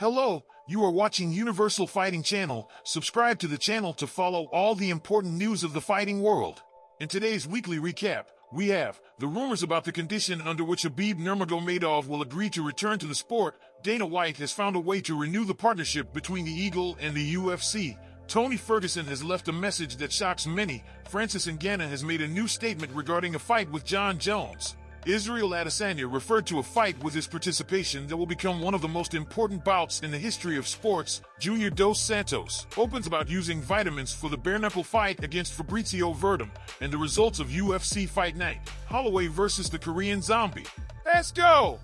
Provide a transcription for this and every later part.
Hello, you are watching Universal Fighting Channel. Subscribe to the channel to follow all the important news of the fighting world. In today's weekly recap, we have the rumors about the condition under which Khabib Nurmagomedov will agree to return to the sport. Dana White has found a way to renew the partnership between the Eagle and the UFC. Tony Ferguson has left a message that shocks many. Francis Ngannou has made a new statement regarding a fight with Jon Jones. Israel Adesanya referred to a fight with his participation that will become one of the most important bouts in the history of sports. Junior Dos Santos opens about using vitamins for the bare-knuckle fight against Fabrizio Verdum and the results of UFC Fight Night. Holloway versus the Korean Zombie. Let's go!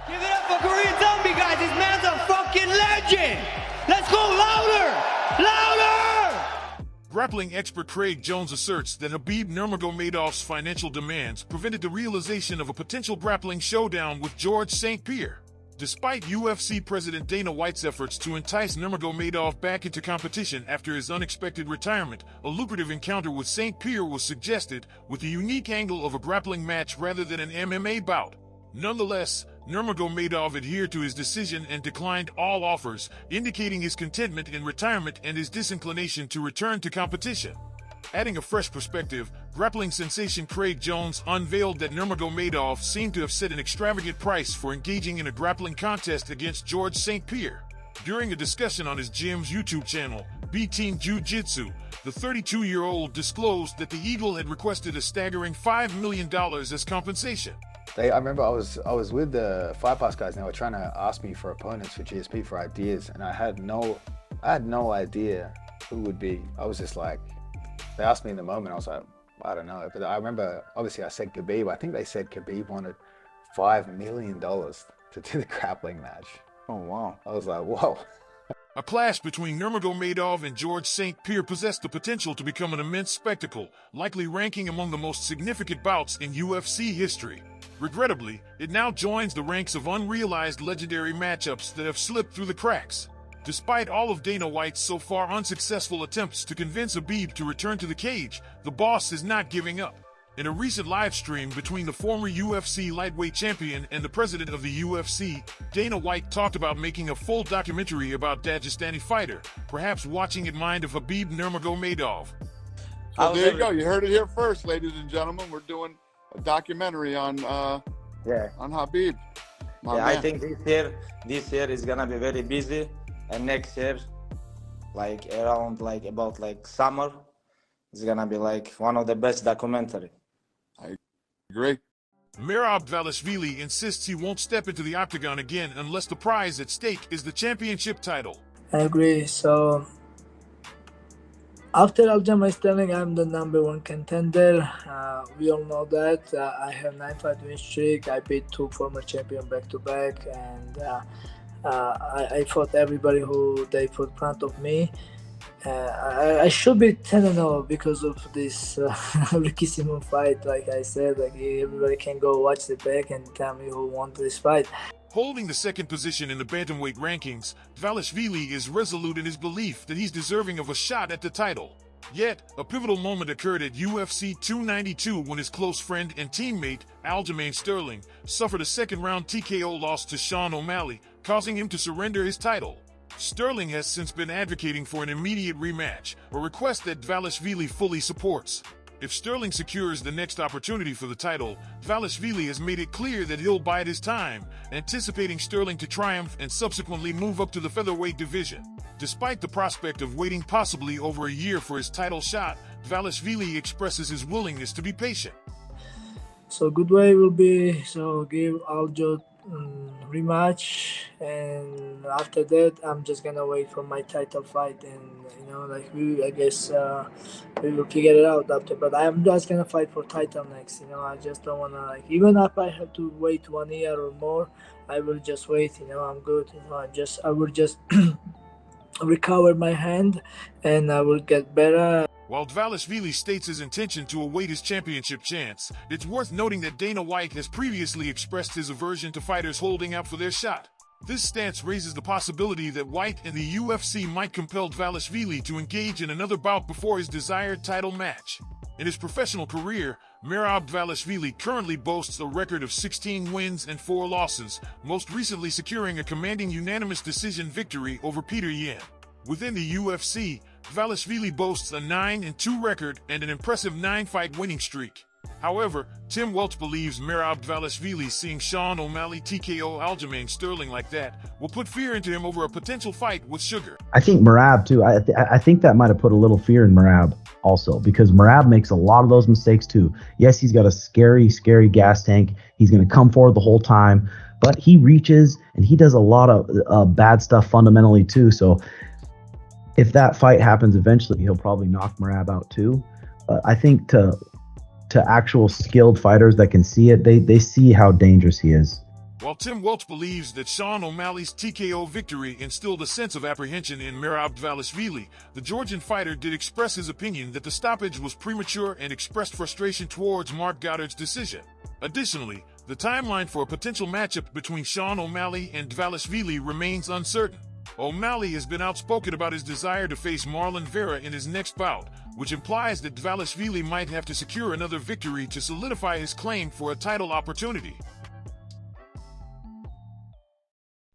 Give it up for Korean Zombie, guys. This man's a fucking legend. Let's go louder! Louder! Grappling expert Craig Jones asserts that Khabib Nurmagomedov's financial demands prevented the realization of a potential grappling showdown with George St. Pierre. Despite UFC President Dana White's efforts to entice Nurmagomedov back into competition after his unexpected retirement, a lucrative encounter with St. Pierre was suggested, with the unique angle of a grappling match rather than an MMA bout. Nonetheless, Nurmagomedov adhered to his decision and declined all offers, indicating his contentment in retirement and his disinclination to return to competition. Adding a fresh perspective, grappling sensation Craig Jones unveiled that Nurmagomedov seemed to have set an extravagant price for engaging in a grappling contest against George St. Pierre. During a discussion on his gym's YouTube channel, B-Team Jiu-Jitsu, the 32-year-old disclosed that the Eagle had requested a staggering $5 million as compensation. I remember I was with the Fight Pass guys and they were trying to ask me for opponents for GSP for ideas, and I had no idea who would be. I was just like, they asked me in the moment, I was like, I don't know. But I remember, obviously I said Khabib. I think they said Khabib wanted $5 million to do the grappling match. Oh wow. I was like, whoa. A clash between Nurmagomedov and George St. Pierre possessed the potential to become an immense spectacle, likely ranking among the most significant bouts in UFC history. Regrettably, it now joins the ranks of unrealized legendary matchups that have slipped through the cracks. Despite all of Dana White's so far unsuccessful attempts to convince Khabib to return to the cage, the boss is not giving up. In a recent live stream between the former UFC lightweight champion and the president of the UFC, Dana White talked about making a full documentary about Dagestani fighter, perhaps watching it mind of Khabib Nurmagomedov. So there you go. You heard it here first, ladies and gentlemen. We're doing a documentary on Khabib. I think this year is gonna be very busy, and next year, like around about summer, it's gonna be like one of the best documentary. I agree. Merab Dvalishvili insists he won't step into the octagon again unless the prize at stake is the championship title. I agree. So after Aljamain Sterling, I'm the #1 contender. We all know that. I have 9-fight win streak. I beat 2 former champions back to back, and I fought everybody who they put in front of me. I should be 10-0 because of this Ricky Simon fight. Like I said, everybody can go watch the back and tell me who won this fight. Holding the second position in the bantamweight rankings, Dvalishvili is resolute in his belief that he's deserving of a shot at the title. Yet, a pivotal moment occurred at UFC 292 when his close friend and teammate, Aljamain Sterling, suffered a second-round TKO loss to Sean O'Malley, causing him to surrender his title. Sterling has since been advocating for an immediate rematch, a request that Dvalishvili fully supports. If Sterling secures the next opportunity for the title, Dvalishvili has made it clear that he'll bide his time, anticipating Sterling to triumph and subsequently move up to the featherweight division. Despite the prospect of waiting possibly over a year for his title shot, Dvalishvili expresses his willingness to be patient. So good way will be give Aljo rematch, and after that I'm just gonna wait for my title fight, and I guess we will figure it out after. But I'm just gonna fight for title next. I just don't wanna even if I have to wait 1 year or more, I will just wait. I'm good. I will just recover my hand, and I will get better. While Dvalishvili states his intention to await his championship chance, it's worth noting that Dana White has previously expressed his aversion to fighters holding out for their shot. This stance raises the possibility that White and the UFC might compel Dvalishvili to engage in another bout before his desired title match. In his professional career, Merab Dvalishvili currently boasts a record of 16 wins and 4 losses, most recently securing a commanding unanimous decision victory over Peter Yan. Within the UFC, Dvalishvili boasts a 9-2 record and an impressive 9-fight winning streak. However, Tim Welch believes Merab Dvalishvili seeing Sean O'Malley TKO Aljamain Sterling like that will put fear into him over a potential fight with Sugar. I think Merab too. I think that might have put a little fear in Merab also, because Merab makes a lot of those mistakes too. Yes, he's got a scary gas tank. He's going to come forward the whole time, but he reaches and he does a lot of bad stuff fundamentally too. So if that fight happens eventually, he'll probably knock Merab out too. I think to actual skilled fighters that can see it, they see how dangerous he is. While Tim Welch believes that Sean O'Malley's TKO victory instilled a sense of apprehension in Merab Dvalishvili, the Georgian fighter did express his opinion that the stoppage was premature and expressed frustration towards Mark Goddard's decision. Additionally, the timeline for a potential matchup between Sean O'Malley and Dvalishvili remains uncertain. O'Malley has been outspoken about his desire to face Marlon Vera in his next bout, which implies that Dvalishvili might have to secure another victory to solidify his claim for a title opportunity.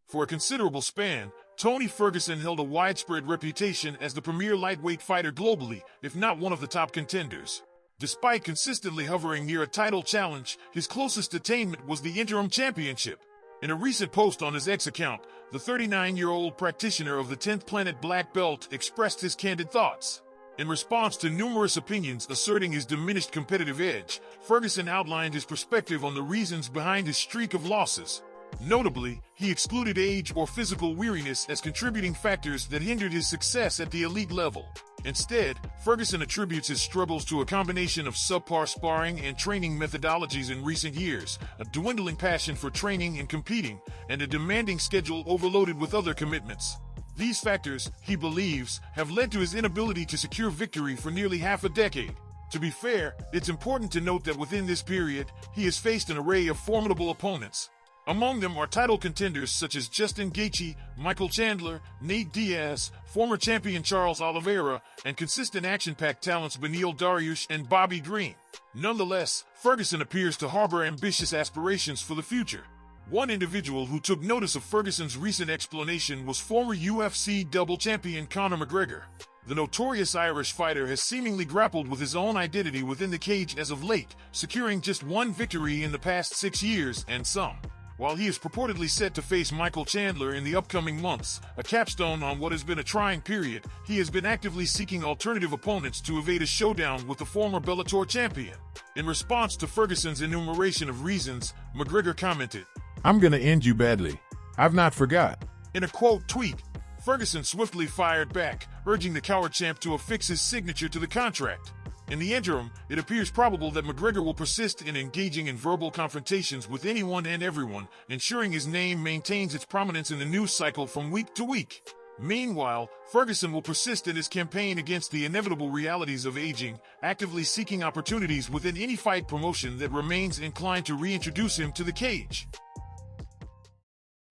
For a considerable span, Tony Ferguson held a widespread reputation as the premier lightweight fighter globally, if not one of the top contenders. Despite consistently hovering near a title challenge, his closest attainment was the interim championship. In a recent post on his X account, the 39-year-old practitioner of the 10th Planet Black Belt expressed his candid thoughts. In response to numerous opinions asserting his diminished competitive edge, Ferguson outlined his perspective on the reasons behind his streak of losses. Notably, he excluded age or physical weariness as contributing factors that hindered his success at the elite level. Instead, Ferguson attributes his struggles to a combination of subpar sparring and training methodologies in recent years, a dwindling passion for training and competing, and a demanding schedule overloaded with other commitments. These factors, he believes, have led to his inability to secure victory for nearly half a decade. To be fair, it's important to note that within this period, he has faced an array of formidable opponents. Among them are title contenders such as Justin Gaethje, Michael Chandler, Nate Diaz, former champion Charles Oliveira, and consistent action-packed talents Beneil Dariush and Bobby Green. Nonetheless, Ferguson appears to harbor ambitious aspirations for the future. One individual who took notice of Ferguson's recent explanation was former UFC double champion Conor McGregor. The notorious Irish fighter has seemingly grappled with his own identity within the cage as of late, securing just one victory in the past 6 years and some. While he is purportedly set to face Michael Chandler in the upcoming months, a capstone on what has been a trying period, he has been actively seeking alternative opponents to evade a showdown with the former Bellator champion. In response to Ferguson's enumeration of reasons, McGregor commented, "I'm gonna end you badly. I've not forgot." In a quote tweet, Ferguson swiftly fired back, urging the coward champ to affix his signature to the contract. In the interim, it appears probable that McGregor will persist in engaging in verbal confrontations with anyone and everyone, ensuring his name maintains its prominence in the news cycle from week to week. Meanwhile, Ferguson will persist in his campaign against the inevitable realities of aging, actively seeking opportunities within any fight promotion that remains inclined to reintroduce him to the cage.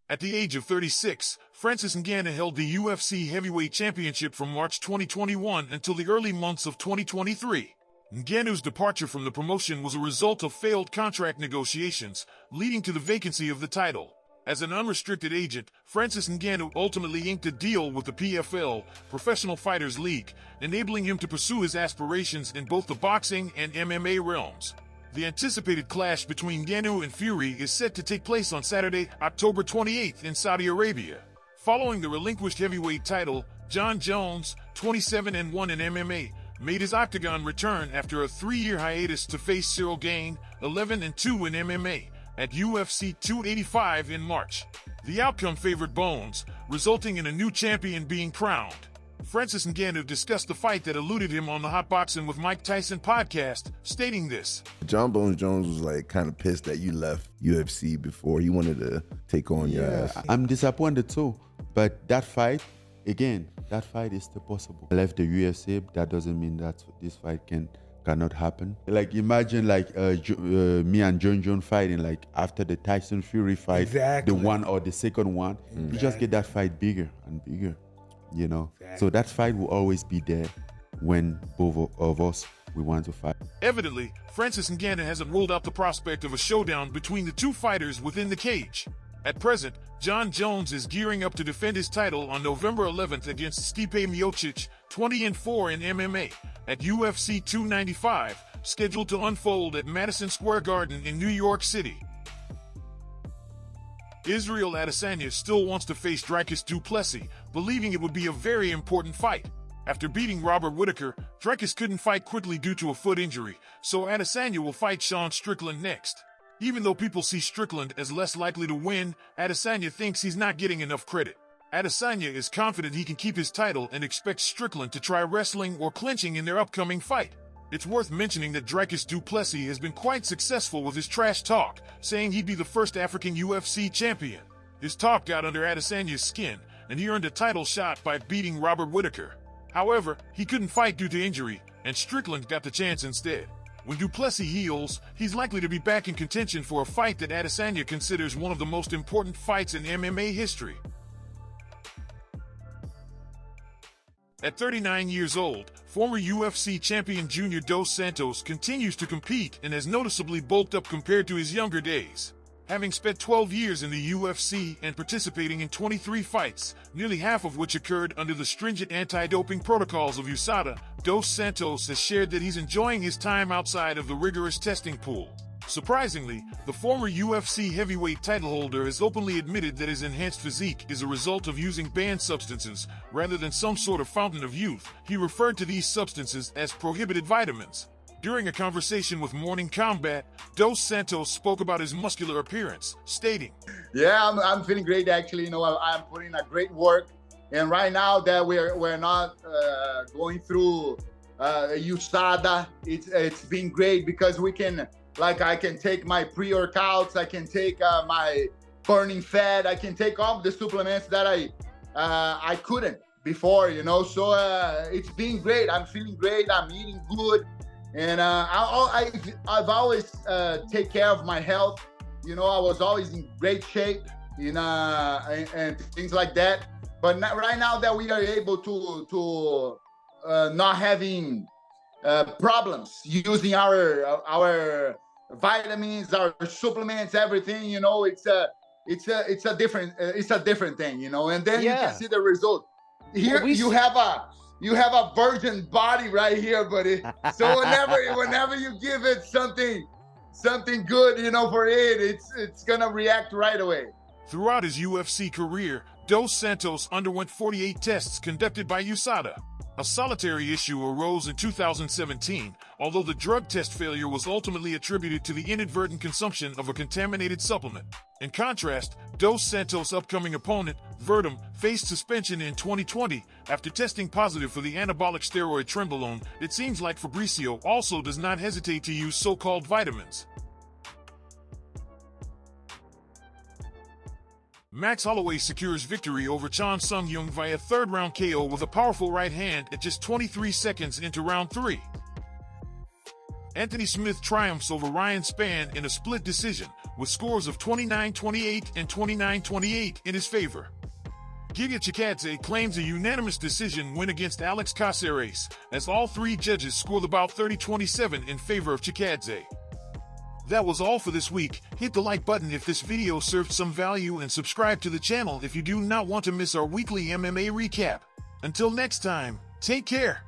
At the age of 36, Francis Ngannou held the UFC Heavyweight Championship from March 2021 until the early months of 2023. Ngannou's departure from the promotion was a result of failed contract negotiations, leading to the vacancy of the title. As an unrestricted agent, Francis Ngannou ultimately inked a deal with the PFL, Professional Fighters League, enabling him to pursue his aspirations in both the boxing and MMA realms. The anticipated clash between Ngannou and Fury is set to take place on Saturday, October 28th in Saudi Arabia. Following the relinquished heavyweight title, John Jones, 27-1 in MMA, made his octagon return after a 3-year hiatus to face Cyril Gane, 11-2 in MMA, at UFC 285 in March. The outcome favored Bones, resulting in a new champion being crowned. Francis Ngannou discussed the fight that eluded him on the Hot Boxing with Mike Tyson podcast, stating this. John Bones Jones was like kind of pissed that you left UFC before. He wanted to take on your ass. I'm disappointed too, but that fight is still possible. I left the UFC, that doesn't mean that this fight can cannot happen. Like imagine like me and John fighting, like after the Tyson Fury fight, Exactly. the one or the second one, you just get that fight bigger and bigger, you know. So that fight will always be there when both of us we want to fight. Evidently, Francis Ngannou hasn't ruled out the prospect of a showdown between the two fighters within the cage. At present, Jon Jones is gearing up to defend his title on November 11th against Stipe Miocic, 20-4 in MMA, at UFC 295, scheduled to unfold at Madison Square Garden in New York City. Israel Adesanya still wants to face Dricus du Plessis, believing it would be a very important fight. After beating Robert Whittaker, Dricus couldn't fight quickly due to a foot injury, so Adesanya will fight Sean Strickland next. Even though people see Strickland as less likely to win, Adesanya thinks he's not getting enough credit. Adesanya is confident he can keep his title and expects Strickland to try wrestling or clinching in their upcoming fight. It's worth mentioning that Dricus du Plessis has been quite successful with his trash talk, saying he'd be the first African UFC champion. His talk got under Adesanya's skin, and he earned a title shot by beating Robert Whittaker. However, he couldn't fight due to injury, and Strickland got the chance instead. When du Plessis heals, he's likely to be back in contention for a fight that Adesanya considers one of the most important fights in MMA history. At 39 years old, former UFC champion Junior Dos Santos continues to compete and has noticeably bulked up compared to his younger days. Having spent 12 years in the UFC and participating in 23 fights, nearly half of which occurred under the stringent anti-doping protocols of USADA, Dos Santos has shared that he's enjoying his time outside of the rigorous testing pool. Surprisingly, the former UFC heavyweight title holder has openly admitted that his enhanced physique is a result of using banned substances rather than some sort of fountain of youth. He referred to these substances as prohibited vitamins. During a conversation with Morning Combat, Dos Santos spoke about his muscular appearance, stating, "Yeah, I'm feeling great actually. You know, I'm putting a great work, and right now that we're not going through USADA, it's been great because we can, like, I can take my pre-workouts, I can take my burning fat, I can take all the supplements that I couldn't before, you know. So it's been great. I'm feeling great. I'm eating good. And I've always take care of my health. You know, I was always in great shape, you know, and things like that. But right now that we are able to not having problems using our vitamins, our supplements, everything, you know, it's a different thing, you know. And then you can see the result. Here you have a virgin body right here, buddy. So whenever you give it something good, you know, for it, it's gonna react right away. Throughout his UFC career, Dos Santos underwent 48 tests conducted by USADA. A solitary issue arose in 2017, although the drug test failure was ultimately attributed to the inadvertent consumption of a contaminated supplement. In contrast, Dos Santos' upcoming opponent, Verdum, faced suspension in 2020 after testing positive for the anabolic steroid Trenbolone. It seems like Fabricio also does not hesitate to use so-called vitamins. Max Holloway secures victory over Chan Sung Jung via third-round KO with a powerful right hand at just 23 seconds into round 3. Anthony Smith triumphs over Ryan Spann in a split decision, with scores of 29-28 and 29-28 in his favor. Giga Chikadze claims a unanimous decision win against Alex Caceres, as all three judges scored about 30-27 in favor of Chikadze. That was all for this week. Hit the like button if this video served some value and subscribe to the channel if you do not want to miss our weekly MMA recap. Until next time, take care.